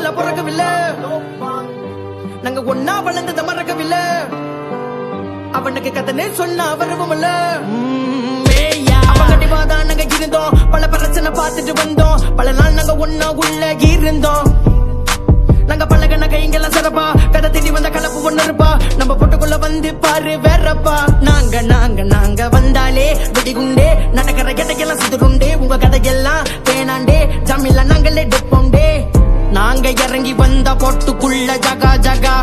ஊருக்குள்ள பிறக்கவில்லை, நாங்க ஒன்னா வளர்ந்தத மறக்கவில்லை. அவனுக்கு கதனே சொன்னா வருவோம் இல்ல, கண்டிப்பாதான் நாங்க இருந்தோம். பல பிரச்சனை பார்த்துட்டு வந்தோம், பல நாள் நாங்க ஒன்னா உள்ள இருந்தோம். நாங்க பழகன கைங்கெல்லாம் சிறப்பா, கதை தேடி வந்த கலப்பு ஒண்ணு இருப்பா. நம்ம பொட்டுக்குள்ள வந்து பாரு வேறப்பா. நாங்க நாங்க நாங்க வந்தாலே வெடிகுண்டே, நடக்கிற கதையெல்லாம் சிதுருண்டே. உங்க கதையெல்லாம் தேனாண்டே, ஜாமில நாங்களே டெப்போண்டே. நாங்க இறங்கி வந்த பொட்டுக்குள்ள ஜகா ஜகா